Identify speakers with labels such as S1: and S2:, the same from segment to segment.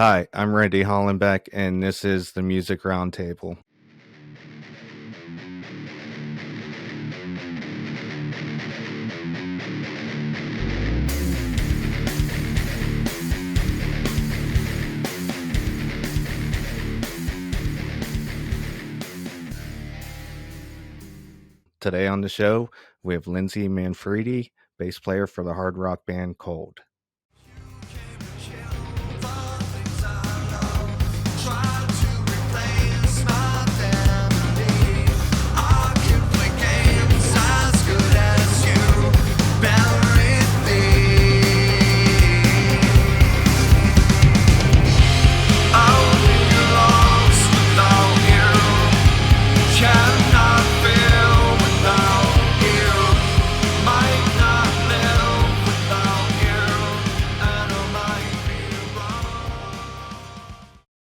S1: Hi, I'm Randy Hollenbeck, and this is the Music Roundtable. Today on the show, we have Lindsay Manfredi, bass player for the hard rock band Cold.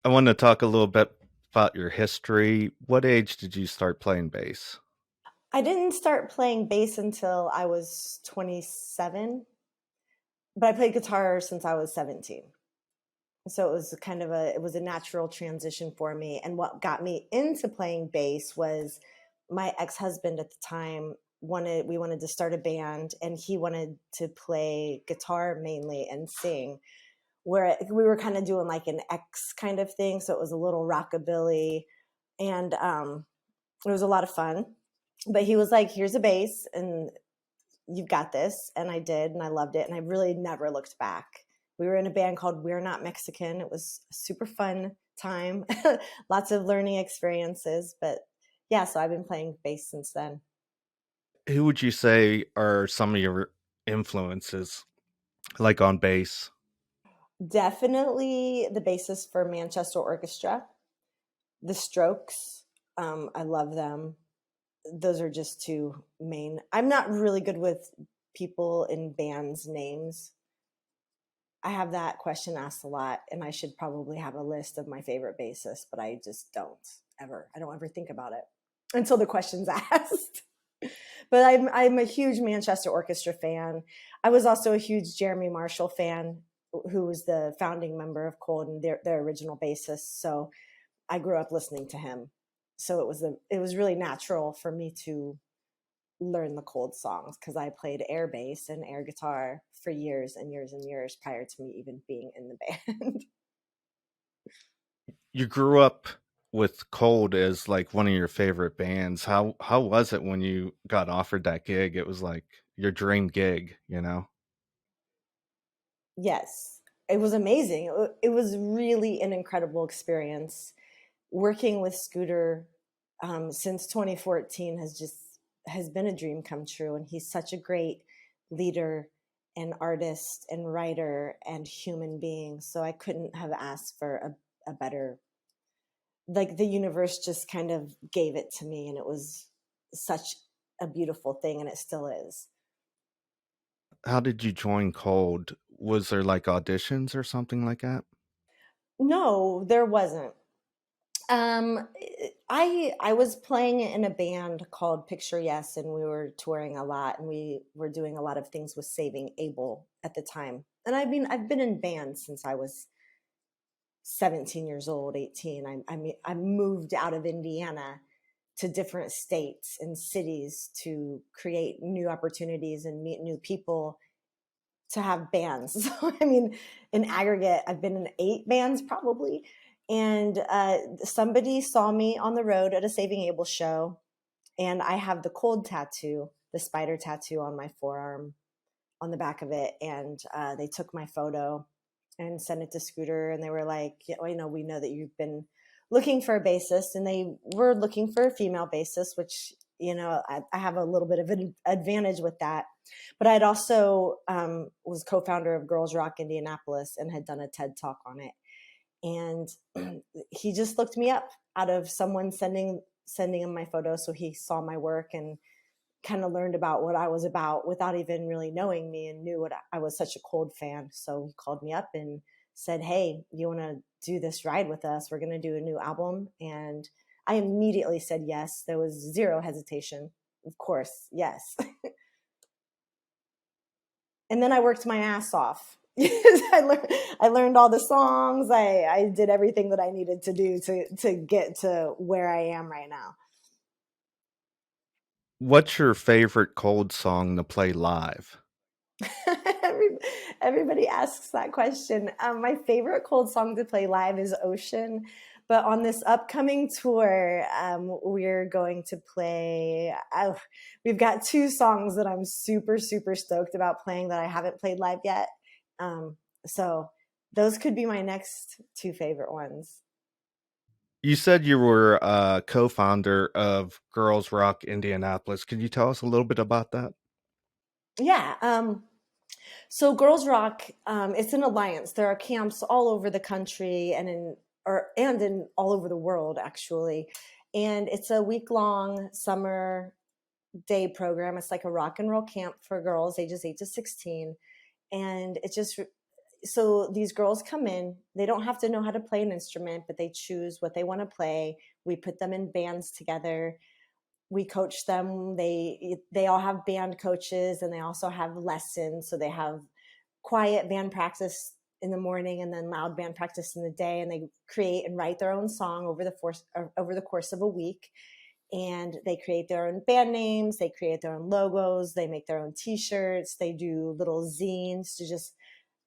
S1: I want to talk a little bit about your history. What age did you start playing bass?
S2: I didn't start playing bass until I was 27, but I played guitar since I was 17. So it was a natural transition for me. And what got me into playing bass was my ex-husband at the time we wanted to start a band, and he wanted to play guitar mainly and sing, where we were kind of doing like an X kind of thing. So it was a little rockabilly, and it was a lot of fun. But he was like, here's a bass and you've got this. And I did, and I loved it. And I really never looked back. We were in a band called We're Not Mexican. It was a super fun time, lots of learning experiences. But yeah, so I've been playing bass since then.
S1: Who would you say are some of your influences, like on bass?
S2: Definitely the bassist for Manchester Orchestra, the Strokes. I love them. Those are just two main. I'm not really good with people in bands' names. I have that question asked a lot, and I should probably have a list of my favorite bassists, but I just don't ever. I don't ever think about it until the question's asked. But I'm a huge Manchester Orchestra fan. I was also a huge Jeremy Marshall fan, who was the founding member of Cold and their original bassist. So I grew up listening to him. So it was really natural for me to learn the Cold songs because I played air bass and air guitar for years and years and years prior to me even being in the band.
S1: You grew up with Cold as like one of your favorite bands. How was it when you got offered that gig? It was like your dream gig, you know?
S2: Yes, it was amazing. It was really an incredible experience. Working with Scooter since 2014 has been a dream come true, and he's such a great leader and artist and writer and human being. So I couldn't have asked for a better, like, the universe just kind of gave it to me, and it was such a beautiful thing, and it still is.
S1: How did you join Cold? Was there like auditions or something like that?
S2: No, there wasn't. Um, I was playing in a band called Picture Yes, and we were touring a lot, and we were doing a lot of things with Saving Abel at the time. And I've been in bands since I was 17 years old, 18. I moved out of Indiana to different states and cities to create new opportunities and meet new people, to have bands. So, I mean, in aggregate, I've been in 8 bands probably. And somebody saw me on the road at a Saving Abel show, and I have the Cold tattoo, the spider tattoo on my forearm, on the back of it. And they took my photo and sent it to Scooter, and they were like, yeah, well, we know that you've been looking for a bassist, and they were looking for a female bassist, which, I have a little bit of an advantage with that. But I'd also was co-founder of Girls Rock Indianapolis and had done a TED Talk on it. And he just looked me up out of someone sending him my photo. So he saw my work and kind of learned about what I was about without even really knowing me, and knew what I was such a Cold fan. So he called me up and said, hey, you want to do this ride with us? We're going to do a new album. And I immediately said yes. There was zero hesitation. Of course, yes. And then I worked my ass off I learned all the songs. I did everything that I needed to do to get to where I am right now.
S1: What's your favorite Cold song to play live?
S2: Every, Everybody asks that question. My favorite Cold song to play live is Ocean, but on this upcoming tour, we're going to play. We've got two songs that I'm super super stoked about playing that I haven't played live yet. Um, so those could be my next two favorite ones.
S1: You said you were a co-founder of Girls Rock Indianapolis. Could you tell us a little bit about that?
S2: Yeah. So Girls Rock, it's an alliance. There are camps all over the country and in all over the world actually. And it's a week-long summer day program. It's like a rock and roll camp for girls ages 8 to 16. And it's just so these girls come in, they don't have to know how to play an instrument, but they choose what they want to play. We put them in bands together. We coach them. They all have band coaches and they also have lessons. So they have quiet band practice in the morning and then loud band practice in the day, and they create and write their own song over the course of a week. And they create their own band names, they create their own logos, they make their own t-shirts, they do little zines to just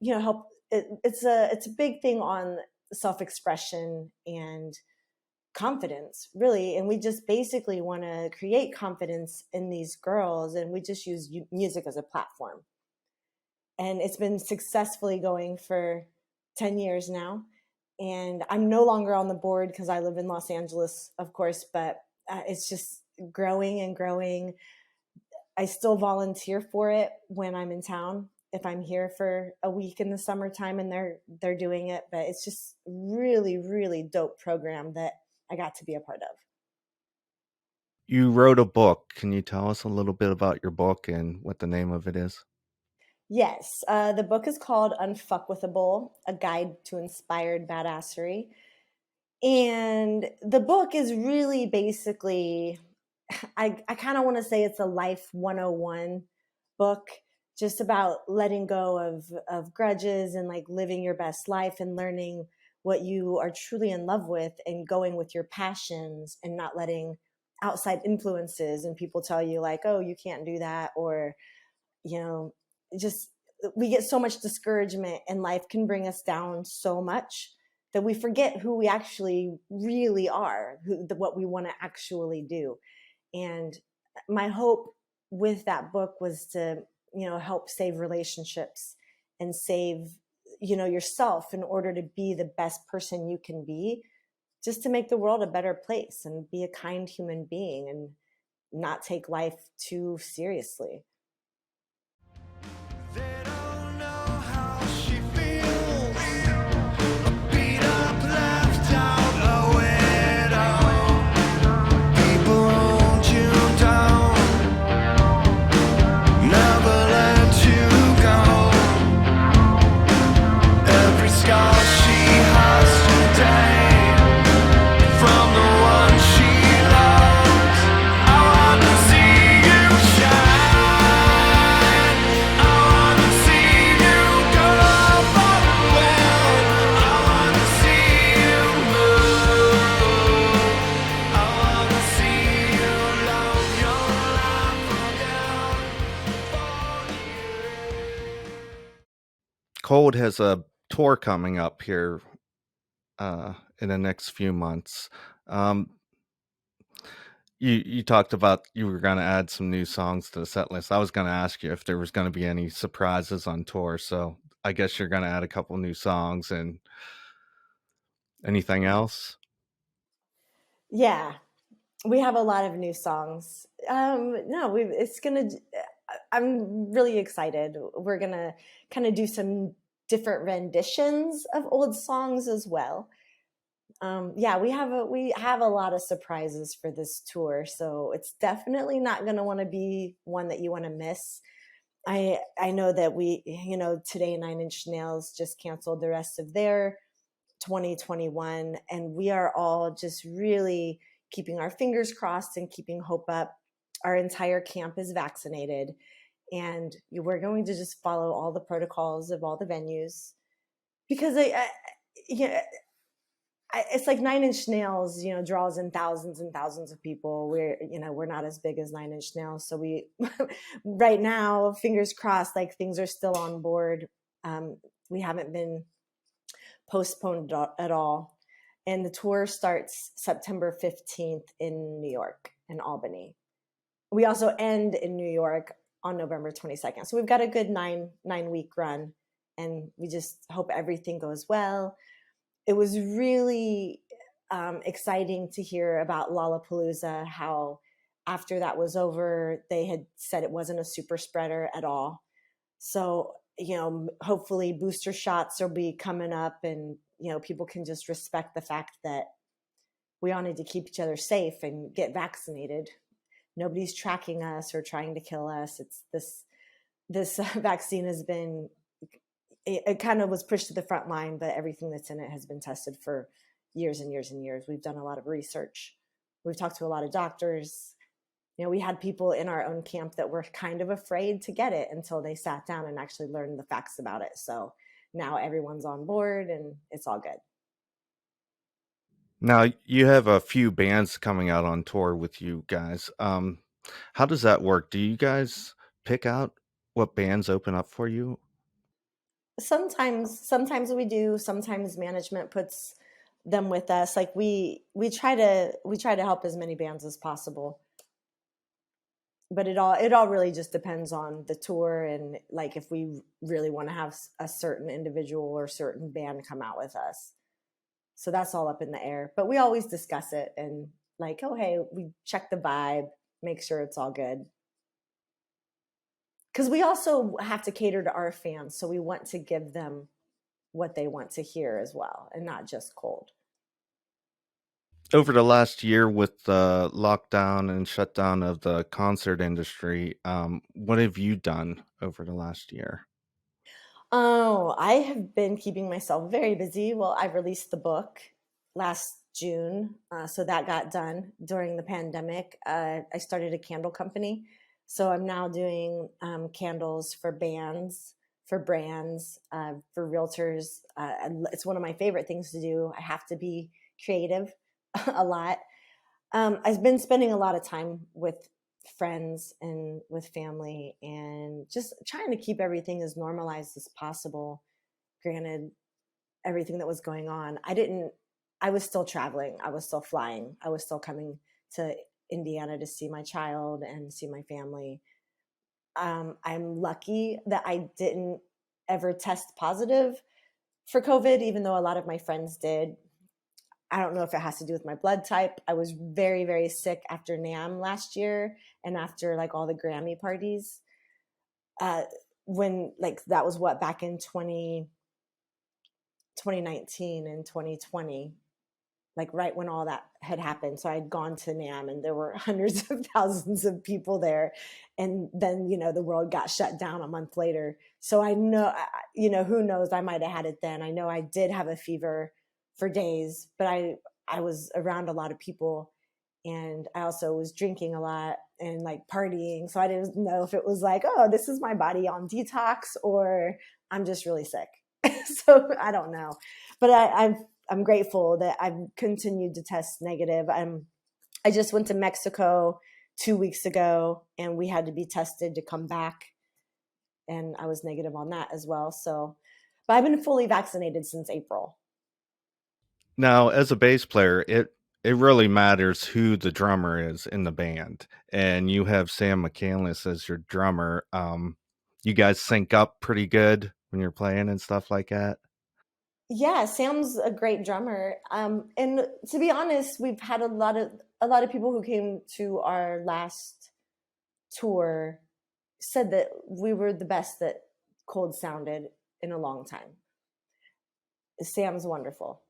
S2: help. It's a big thing on self-expression and confidence, really. And we just basically want to create confidence in these girls, and we just use music as a platform. And it's been successfully going for 10 years now. And I'm no longer on the board because I live in Los Angeles, of course, but it's just growing and growing. I still volunteer for it when I'm in town, if I'm here for a week in the summertime and they're doing it. But it's just really, really dope program that I got to be a part of.
S1: You wrote a book. Can you tell us a little bit about your book and what the name of it is?
S2: Yes, the book is called Unfuckwithable, A Guide to Inspired Badassery. And the book is really basically, I kind of want to say it's a life 101 book, just about letting go of grudges and like living your best life and learning what you are truly in love with and going with your passions and not letting outside influences and people tell you like, oh, you can't do that, or you know, just we get so much discouragement and life can bring us down so much that we forget who we actually really are, what we want to actually do. And my hope with that book was to, help save relationships and save, yourself in order to be the best person you can be, just to make the world a better place and be a kind human being and not take life too seriously.
S3: They don't know how she feels. Beat up, left out, a widow. People hold you down, never let you go. Every scar she has today, from the one she loves. I wanna see you shine. I wanna see you go for the win. I wanna see you move. I wanna see you love your life again.
S1: Cold has a tour coming up here in the next few months. Um, you talked about you were going to add some new songs to the set list. I was going to ask you if there was going to be any surprises on tour, so I guess you're going to add a couple new songs and anything else.
S2: Yeah, we have a lot of new songs. No, it's gonna. I'm really excited. We're gonna kind of do some different renditions of old songs as well. Yeah, we have a lot of surprises for this tour, so it's definitely not gonna want to be one that you want to miss. I know that today Nine Inch Nails just canceled the rest of their 2021, and we are all just really keeping our fingers crossed and keeping hope up. Our entire camp is vaccinated, and we're going to just follow all the protocols of all the venues because yeah, it's like Nine Inch Nails, draws in thousands and thousands of people. We're not as big as Nine Inch Nails, so we right now, fingers crossed, like things are still on board. We haven't been postponed at all, and the tour starts September 15th in New York and Albany. We also end in New York on November 22nd, so we've got a good nine week run, and we just hope everything goes well. It was really exciting to hear about Lollapalooza, how after that was over, they had said it wasn't a super spreader at all. So, hopefully booster shots will be coming up, and, people can just respect the fact that we all need to keep each other safe and get vaccinated. Nobody's tracking us or trying to kill us. It's this vaccine has been, it kind of was pushed to the front line, but everything that's in it has been tested for years and years and years. We've done a lot of research. We've talked to a lot of doctors. We had people in our own camp that were kind of afraid to get it until they sat down and actually learned the facts about it. So now everyone's on board and it's all good.
S1: Now you have a few bands coming out on tour with you guys. How does that work? Do you guys pick out what bands open up for you?
S2: Sometimes we do. Sometimes management puts them with us. Like we try to help as many bands as possible, but it all really just depends on the tour, and like if we really want to have a certain individual or certain band come out with us. So that's all up in the air, but we always discuss it and like, oh hey, we check the vibe, make sure it's all good, because we also have to cater to our fans, so we want to give them what they want to hear as well, and not just cold.
S1: Over the last year with the lockdown and shutdown of the concert industry, what have you done over the last year?
S2: Oh, I have been keeping myself very busy. Well, I released the book last June, so that got done during the pandemic. I started a candle company, so I'm now doing candles for bands, for brands, for realtors. It's one of my favorite things to do. I have to be creative a lot. I've been spending a lot of time with friends and with family and just trying to keep everything as normalized as possible. Granted, everything that was going on, I was still traveling, I was still flying, I was still coming to Indiana to see my child and see my family. I'm lucky that I didn't ever test positive for COVID, even though a lot of my friends did. I don't know if it has to do with my blood type. I was very, very sick after NAMM last year and after like all the Grammy parties. Uh, when like that was what, back in 2019 and 2020, like right when all that had happened. So I'd gone to NAMM and there were hundreds of thousands of people there. And then, the world got shut down a month later. So I know, who knows, I might have had it then. I know I did have a fever for days, but I was around a lot of people, and I also was drinking a lot and like partying. So I didn't know if it was like, oh, this is my body on detox or I'm just really sick. So I don't know, but I'm grateful that I've continued to test negative. I just went to Mexico 2 weeks ago and we had to be tested to come back, and I was negative on that as well. So, but I've been fully vaccinated since April.
S1: Now, as a bass player, it really matters who the drummer is in the band, and you have Sam McCandless as your drummer. You guys sync up pretty good when you're playing and stuff like that.
S2: Yeah, Sam's a great drummer. And to be honest, we've had a lot of people who came to our last tour said that we were the best that Cold sounded in a long time. Sam's wonderful.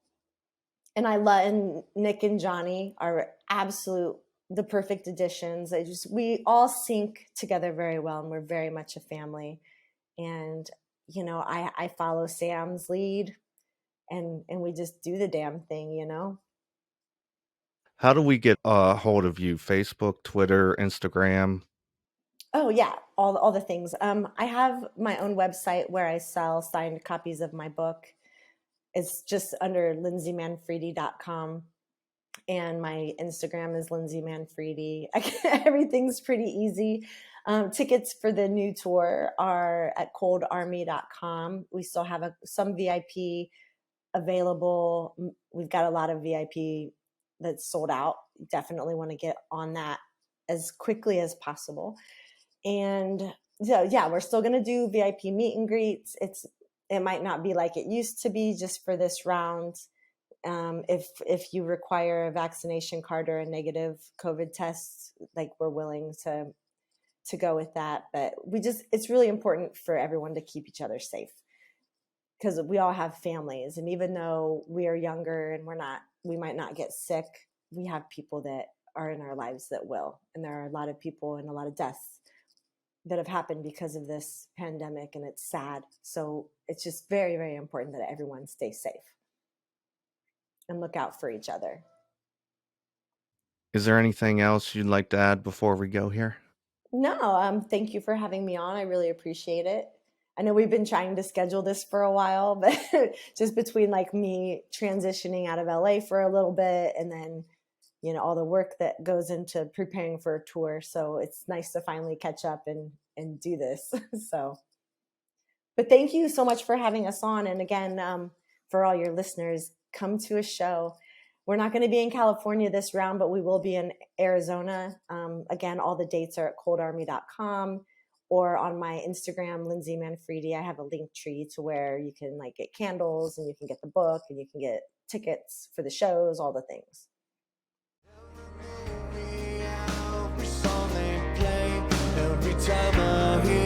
S2: And and Nick and Johnny are the perfect additions. We all sync together very well, and we're very much a family. And I follow Sam's lead, and we just do the damn thing.
S1: How do we get a hold of you? Facebook, Twitter, Instagram?
S2: Oh yeah, all the things. I have my own website where I sell signed copies of my book. It's just under lindsaymanfredi.com. And my Instagram is Lindsay Manfredi. Everything's pretty easy. Tickets for the new tour are at coldarmy.com. We still have some VIP available. We've got a lot of VIP that's sold out. Definitely want to get on that as quickly as possible. And so, yeah, we're still going to do VIP meet and greets. It might not be like it used to be just for this round. If you require a vaccination card or a negative COVID test, like we're willing to go with that. But it's really important for everyone to keep each other safe, because we all have families. And even though we are younger and we might not get sick, we have people that are in our lives that will. And there are a lot of people and a lot of deaths that have happened because of this pandemic, and it's sad. So it's just very, very important that everyone stay safe and look out for each other.
S1: Is there anything else you'd like to add before we go here?
S2: No, thank you for having me on. I really appreciate it. I know we've been trying to schedule this for a while, but just between like me transitioning out of LA for a little bit and then, all the work that goes into preparing for a tour. So it's nice to finally catch up and do this. So, but thank you so much for having us on. And again, for all your listeners, come to a show. We're not going to be in California this round, but we will be in Arizona. Again, all the dates are at coldarmy.com or on my Instagram, Lindsay Manfredi. I have a link tree to where you can like get candles and you can get the book and you can get tickets for the shows, all the things.
S3: Every time I hear